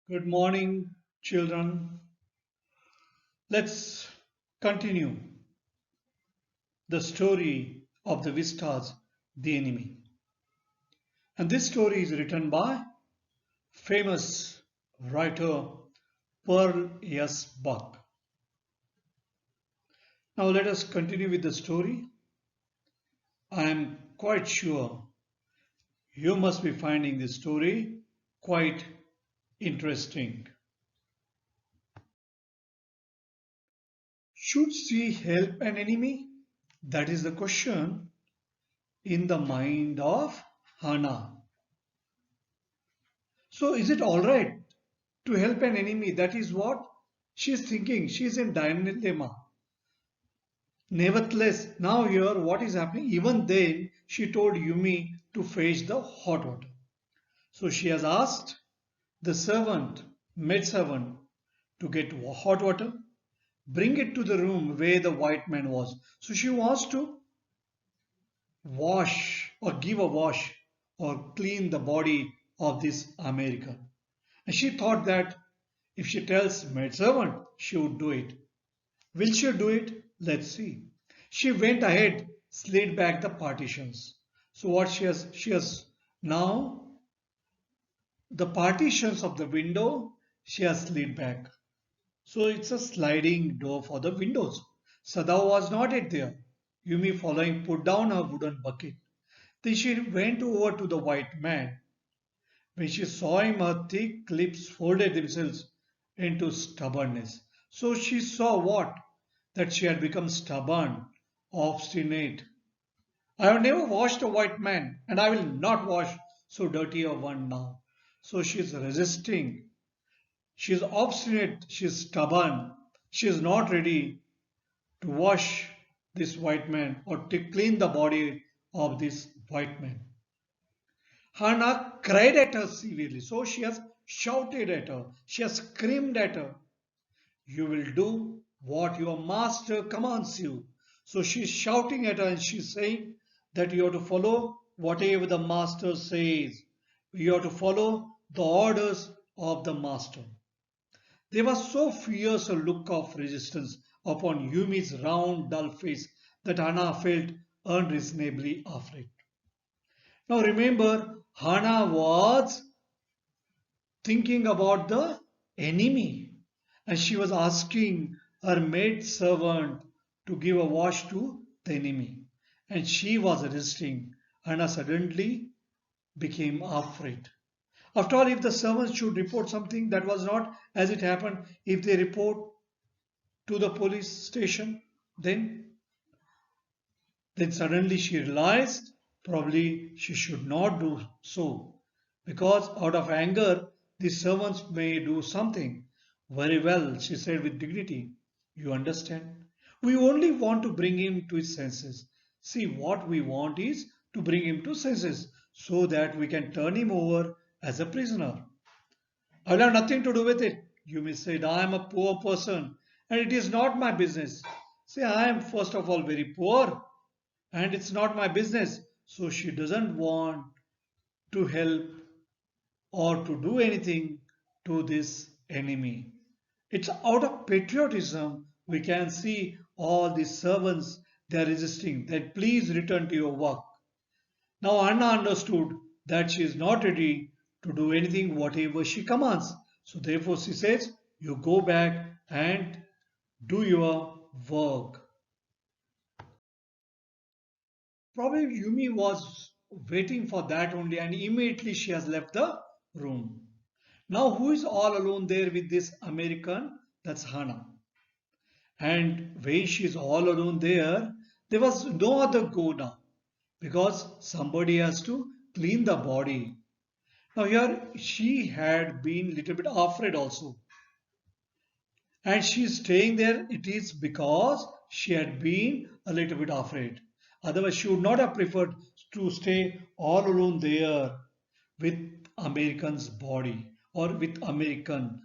Good morning, children. Let's continue the story of the Vistas, the enemy. And this story is written by famous writer Pearl S. Buck. Now let us continue with the story. I am quite sure you must be finding this story quite interesting. Should she help an enemy? That is the question in the mind of Hannah. So is it all right to help an enemy? That is what she is thinking. She is in dilemma. Nevertheless, now here what is happening? Even then, she told Yumi to fetch the hot water. So she has asked the servant, maid servant, to get hot water, bring it to the room where the white man was. So she wants to wash or give a wash or clean the body of this American. And she thought that if she tells maidservant, she would do it. Will she do it? Let's see. She went ahead, slid back the partitions. So what she has now the partitions of the window she has slid back. So it's a sliding door for the windows. Sada was not yet there. Yumi following put down her wooden bucket. Then she went over to the white man. When she saw him, her thick lips folded themselves into stubbornness. So she saw what? That she had become stubborn, obstinate. I have never washed a white man, and I will not wash so dirty a one now. So she is resisting. She is obstinate. She is stubborn. She is not ready to wash this white man or to clean the body of this white man. Hannah cried at her severely. So she has shouted at her. She has screamed at her. You will do what your master commands you. So she's shouting at her and she's saying that you have to follow whatever the master says. You have to follow the orders of the master. There was so fierce a look of resistance upon Yumi's round, dull face that Hannah felt unreasonably afraid. Now remember, Hannah was thinking about the enemy and she was asking her maid servant to give a wash to the enemy and she was resisting. Hannah suddenly became afraid. After all, if the servants should report something that was not as it happened, if they report to the police station, then suddenly she realized probably she should not do so because out of anger the servants may do something. Very well, she said with dignity. You understand? We only want to bring him to his senses. See, what we want is to bring him to senses so that we can turn him over as a prisoner. I'll have nothing to do with it. Yumi said, I am a poor person and it is not my business. See, I am first of all very poor and it's not my business. So she doesn't want to help or to do anything to this enemy. It's out of patriotism we can see all the servants they are resisting that please return to your work. Now Anna understood that she is not ready to do anything whatever she commands. So therefore she says, you go back and do your work. Probably Yumi was waiting for that only and immediately she has left the room. Now who is all alone there with this American? That's Hannah. And when she is all alone there, there was no other go now because somebody has to clean the body. Now here she had been little bit afraid also. And she is staying there, it is because she had been a little bit afraid. Otherwise, she would not have preferred to stay all alone there with American's body or with American.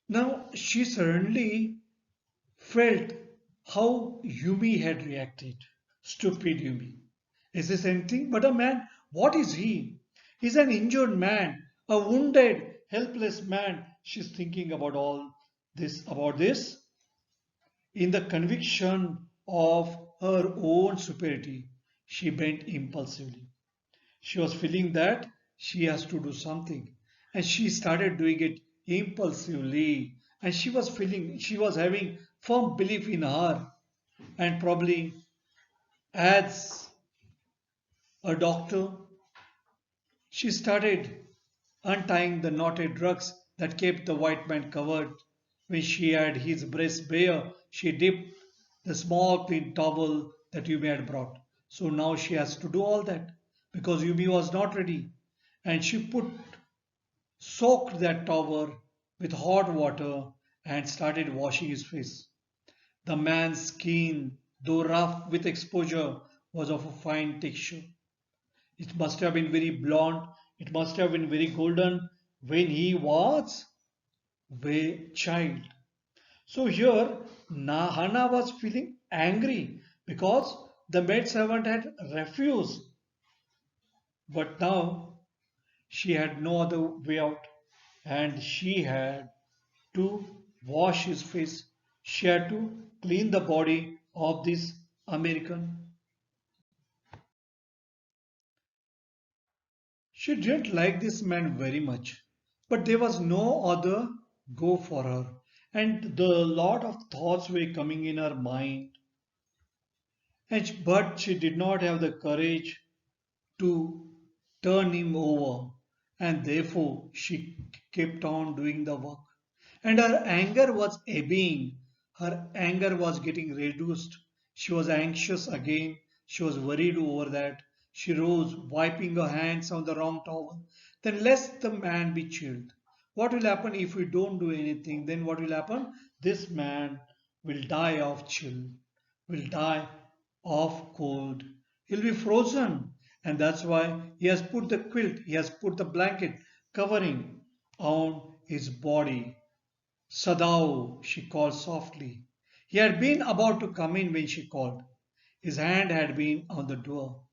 Now, she suddenly felt how Yumi had reacted. Stupid Yumi. Is this anything but a man? What is he? He's an injured man, a wounded, helpless man, she's thinking about this. In the conviction of her own superiority, she bent impulsively. She was feeling that she has to do something, and she started doing it impulsively. And she was having firm belief in her, and probably as a doctor, she started untying the knotted drugs that kept the white man covered. When she had his breast bare, she dipped the small clean towel that Yumi had brought. So now she has to do all that because Yumi was not ready. And she soaked that towel with hot water and started washing his face. The man's skin, though rough with exposure, was of a fine texture. It must have been very blonde. It must have been very golden when he was a child. So here, Hannah was feeling angry because the maidservant had refused. But now she had no other way out and she had to wash his face. She had to clean the body of this American. She didn't like this man very much, but there was no other go for her. And the lot of thoughts were coming in her mind, but she did not have the courage to turn him over, and therefore she kept on doing the work. And her anger was ebbing, her anger was getting reduced. She was anxious again, she was worried over that. She rose, wiping her hands on the wrong towel. Then let the man be chilled. What will happen if we don't do anything? Then what will happen? This man will die of chill, will die of cold. He'll be frozen. And that's why he has put the quilt, he has put the blanket covering on his body. Sadao, she called softly. He had been about to come in when she called. His hand had been on the door.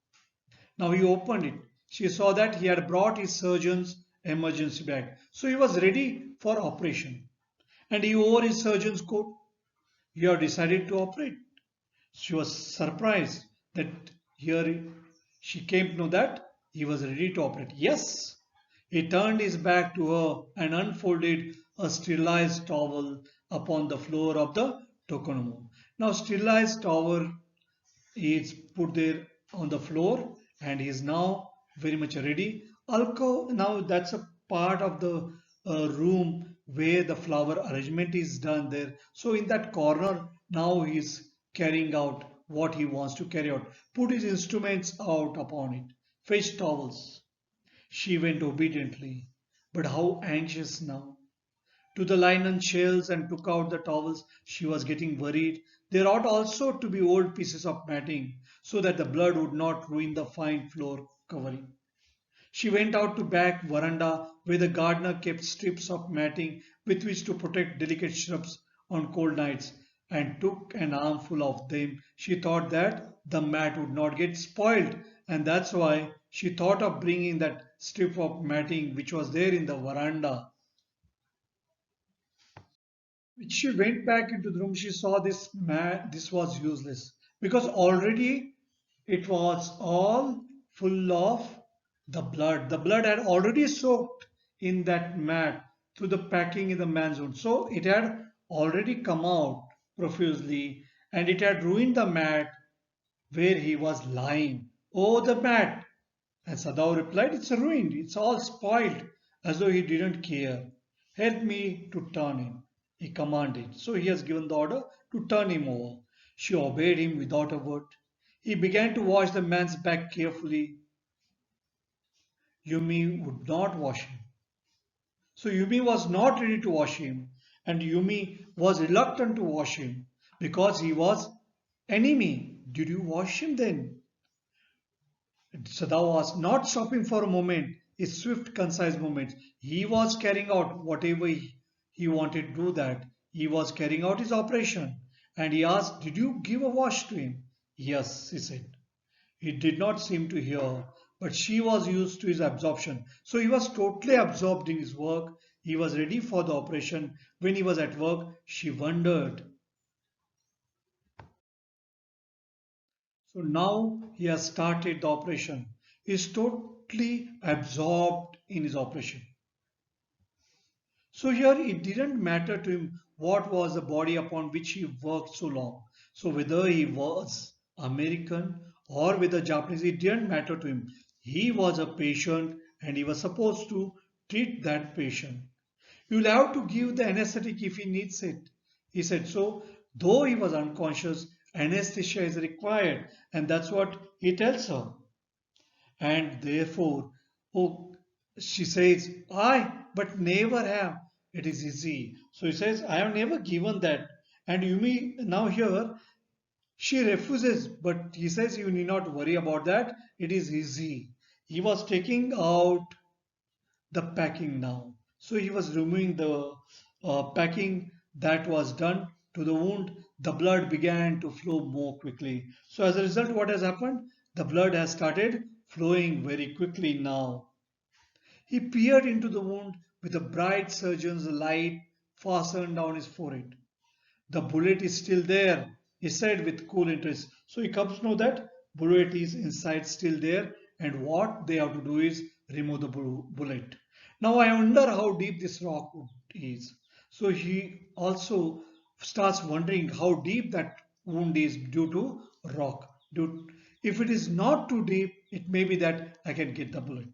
Now he opened it. She saw that he had brought his surgeon's emergency bag. So he was ready for operation. And he wore his surgeon's coat. You have decided to operate. She was surprised that here she came to know that he was ready to operate. Yes, he turned his back to her and unfolded a sterilized towel upon the floor of the tokonomo. Now, sterilized towel is put there on the floor and he is now very much ready. Alcove, now that's a part of the room where the flower arrangement is done there. So in that corner, now he is carrying out what he wants to carry out. Put his instruments out upon it. Fetch towels. She went obediently. But how anxious now to the linen shelves and took out the towels. She was getting worried. There ought also to be old pieces of matting so that the blood would not ruin the fine floor covering. She went out to back veranda where the gardener kept strips of matting with which to protect delicate shrubs on cold nights and took an armful of them. She thought that the mat would not get spoiled and that's why she thought of bringing that strip of matting which was there in the veranda. When she went back into the room, she saw this was useless because already it was all full of the blood. The blood had already soaked in that mat through the packing in the man's wound. So it had already come out profusely and it had ruined the mat where he was lying. Oh, the mat! And Sadao replied, it's ruined, it's all spoiled, as though he didn't care. Help me to turn him, he commanded. So he has given the order to turn him over. She obeyed him without a word. He began to wash the man's back carefully. Yumi would not wash him. So Yumi was not ready to wash him, and Yumi was reluctant to wash him because he was enemy. Did you wash him then? Sadao was not stopping for a moment, a swift, concise moment. He was carrying out whatever he wanted to do that. He was carrying out his operation. And he asked, did you give a wash to him? Yes, he said. He did not seem to hear. but she was used to his absorption. So he was totally absorbed in his work. He was ready for the operation. When he was at work, she wondered. So now he has started the operation. He is totally absorbed in his operation. So here it didn't matter to him what was the body upon which he worked so long. So whether he was American or whether Japanese, it didn't matter to him. He was a patient and he was supposed to treat that patient. You will have to give the anesthetic if he needs it. He said so. Though he was unconscious, anesthesia is required, and that's what he tells her. And therefore, oh, she says, but never have. It is easy. So he says, I have never given that. And Yumi now here, she refuses, but he says, you need not worry about that. It is easy. He was taking out the packing now. So he was removing the packing that was done to the wound. The blood began to flow more quickly. So as a result, what has happened? The blood has started flowing very quickly now. He peered into the wound with a bright surgeon's light fastened down his forehead. The bullet is still there, he said with cool interest. So he comes to know that bullet is inside still there, and what they have to do is remove the bullet. Now I wonder how deep this rock is. So he also starts wondering how deep that wound is due to rock. If it is not too deep, it may be that I can get the bullet.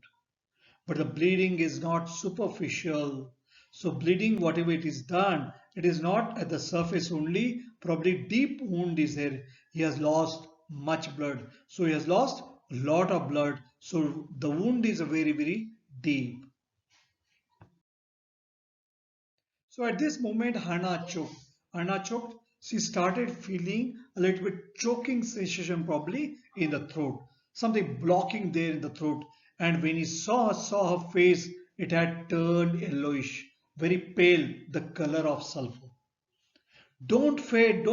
But the bleeding is not superficial. So bleeding, whatever it is done, it is not at the surface only. Probably deep wound is there. He has lost much blood. So he has lost a lot of blood. So the wound is very, very deep. So at this moment, Hannah choked. Hannah choked. She started feeling a little bit choking sensation probably in the throat. Something blocking there in the throat. And when he saw her face, it had turned yellowish, very pale, the color of sulfur. Don't fade,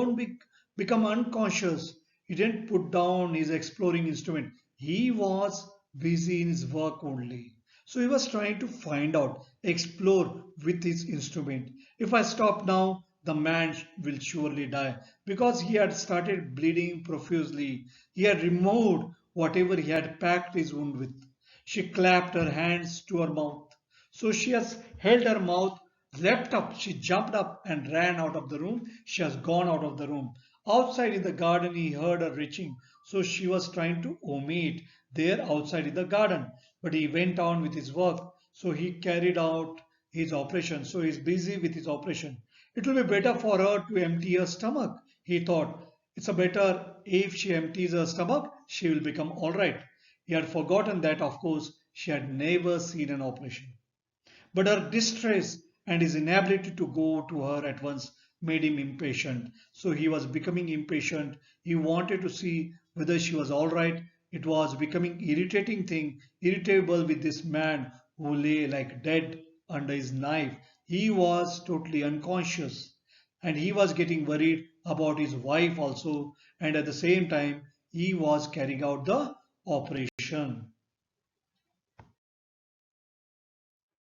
become unconscious. He didn't put down his exploring instrument. He was busy in his work only. So he was trying to find out, explore with his instrument. If I stop now, the man will surely die because he had started bleeding profusely. He had removed whatever he had packed his wound with. She clapped her hands to her mouth. So she has held her mouth, leapt up, she jumped up and ran out of the room. She has gone out of the room. Outside in the garden, he heard her reaching. So she was trying to omit there outside in the garden. But he went on with his work. So he carried out his operation. So he's busy with his operation. It will be better for her to empty her stomach, he thought. It's a better if she empties her stomach, she will become all right. He had forgotten that, of course, she had never seen an operation. But her distress and his inability to go to her at once made him impatient. So he was becoming impatient. He wanted to see whether she was all right. It was becoming irritable with this man who lay like dead under his knife. He was totally unconscious and he was getting worried about his wife also, and at the same time he was carrying out the operation.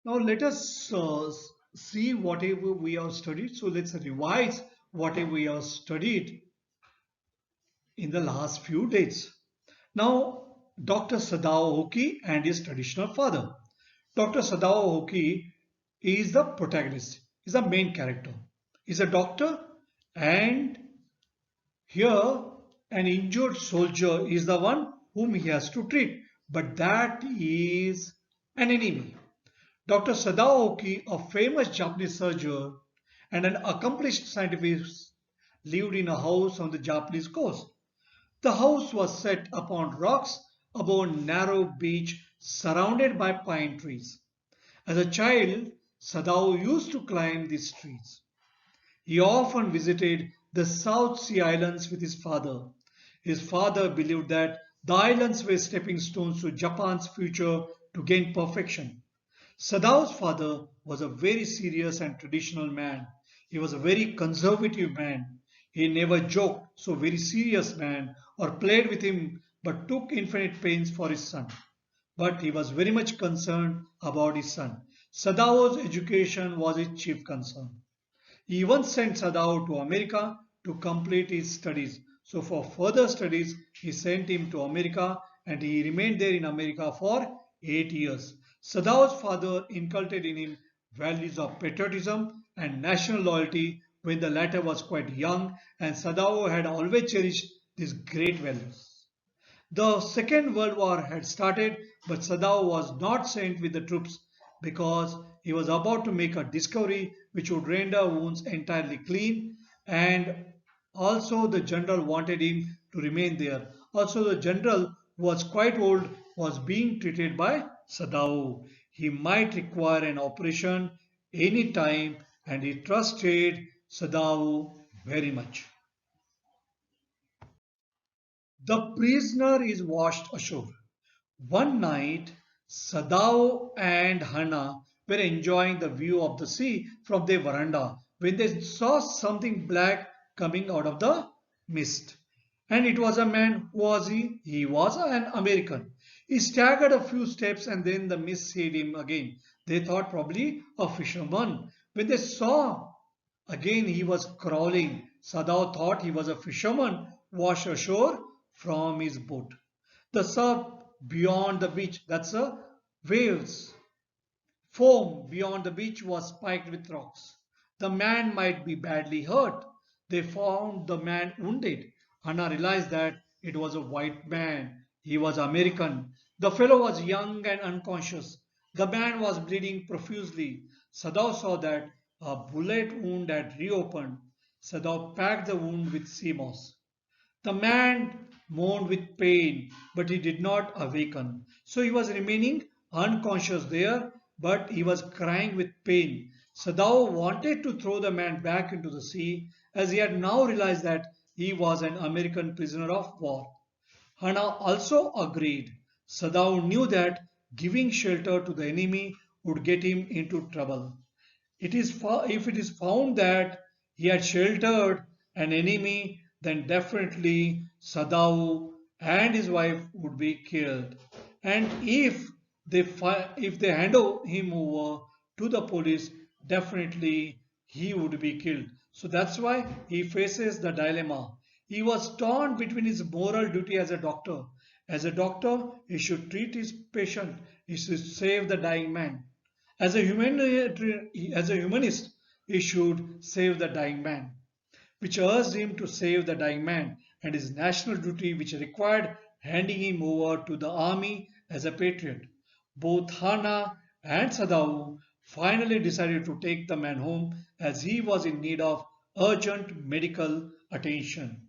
Now let us see whatever we have studied. So let's revise whatever we have studied in the last few days. Now, Dr. Sadao Hoki and his traditional father. Dr. Sadao Hoki is the protagonist, is the main character. He's a doctor, and here an injured soldier is the one whom he has to treat, but that is an enemy. Dr. Sadao Oki, a famous Japanese surgeon and an accomplished scientist, lived in a house on the Japanese coast. The house was set upon rocks above a narrow beach surrounded by pine trees. As a child, Sadao used to climb these trees. He often visited the South Sea Islands with his father. His father believed that the islands were stepping stones to Japan's future to gain perfection. Sadao's father was a very serious and traditional man. He was a very conservative man. He never joked, so very serious man, or played with him, but took infinite pains for his son. but he was very much concerned about his son. Sadao's education was his chief concern. He even sent Sadao to America to complete his studies. So for further studies, he sent him to America and he remained there in America for 8 years. Sadao's father inculcated in him values of patriotism and national loyalty when the latter was quite young, and Sadao had always cherished these great values. The Second World War had started, but Sadao was not sent with the troops because he was about to make a discovery which would render wounds entirely clean, and also the general wanted him to remain there. Also, the general, who was quite old, was being treated by Sadao. He might require an operation any time, and he trusted Sadao very much. The prisoner is washed ashore. One night, Sadao and Hana were enjoying the view of the sea from their veranda when they saw something black coming out of the mist. And it was a man. Who was he? He was an American. He staggered a few steps and then the mist hid him again. They thought probably a fisherman. When they saw again he was crawling, Sadao thought he was a fisherman washed ashore from his boat. The surf beyond the beach, that's a waves. Foam beyond the beach was spiked with rocks. The man might be badly hurt. They found the man wounded. Hannah realized that it was a white man. He was American. The fellow was young and unconscious. The man was bleeding profusely. Sadao saw that a bullet wound had reopened. Sadao packed the wound with sea moss. The man moaned with pain, but he did not awaken. So he was remaining unconscious there, but he was crying with pain. Sadao wanted to throw the man back into the sea, as he had now realized that he was an American prisoner of war. Hana also agreed. Sadao knew that giving shelter to the enemy would get him into trouble. If it is found that he had sheltered an enemy, then definitely Sadao and his wife would be killed. And if they hand him over to the police, definitely he would be killed. So that's why he faces the dilemma. He was torn between his moral duty as a doctor. As a doctor, he should treat his patient. He should save the dying man. As a humanist, he should save the dying man, which urged him to save the dying man, and his national duty, which required handing him over to the army as a patriot. Both Hana and Sadao finally decided to take the man home as he was in need of urgent medical attention.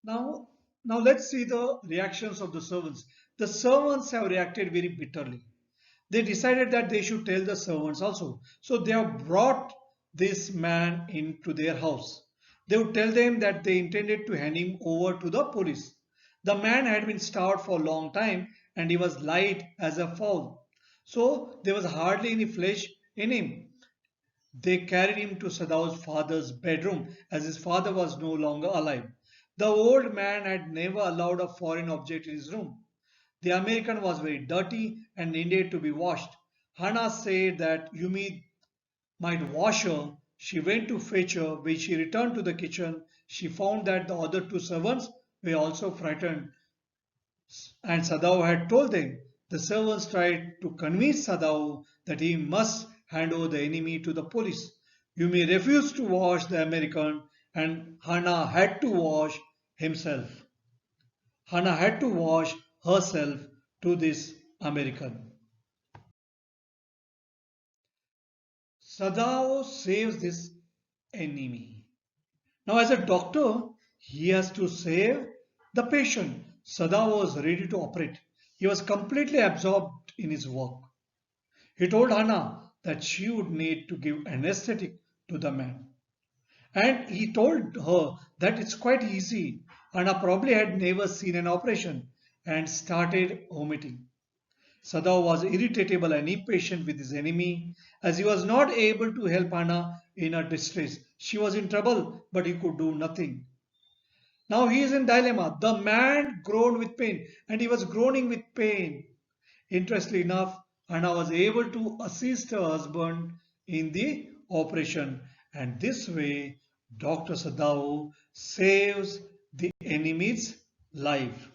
Now, now let's see the reactions of the servants. The servants have reacted very bitterly. They decided that they should tell the servants also. So they have brought this man into their house. They would tell them that they intended to hand him over to the police. The man had been starved for a long time and he was light as a fowl. So there was hardly any flesh in him. They carried him to Sadao's father's bedroom as his father was no longer alive. The old man had never allowed a foreign object in his room. The American was very dirty and needed to be washed. Hannah said that Yumi might wash her. She went to fetch her. When she returned to the kitchen, she found that the other two servants were also frightened, and Sadao had told them. The servants tried to convince Sadao that he must hand over the enemy to the police. Yumi refused to wash the American, and Hannah had to wash himself. Hannah had to wash herself to this American. Sadao saves this enemy. Now, as a doctor, he has to save the patient. Sadao was ready to operate. He was completely absorbed in his work. He told Hannah that she would need to give anesthetic to the man. And he told her that it's quite easy. Hannah probably had never seen an operation and started vomiting. Sadao was irritable and impatient with his enemy as he was not able to help Hannah in her distress. She was in trouble, but he could do nothing. Now he is in dilemma. The man groaned with pain, and he was groaning with pain. Interestingly enough, Anna was able to assist her husband in the operation, and this way Dr. Sadao saves the enemy's life.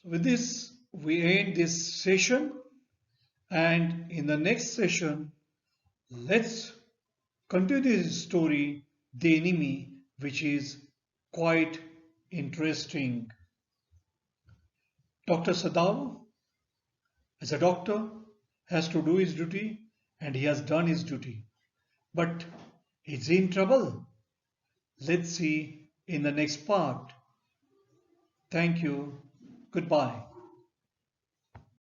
So with this, we end this session, and in the next session, let's continue this story, The Enemy, which is quite interesting. Dr. Sadao, as a doctor, has to do his duty, and he has done his duty. But is he in trouble? Let's see in the next part. Thank you. Goodbye.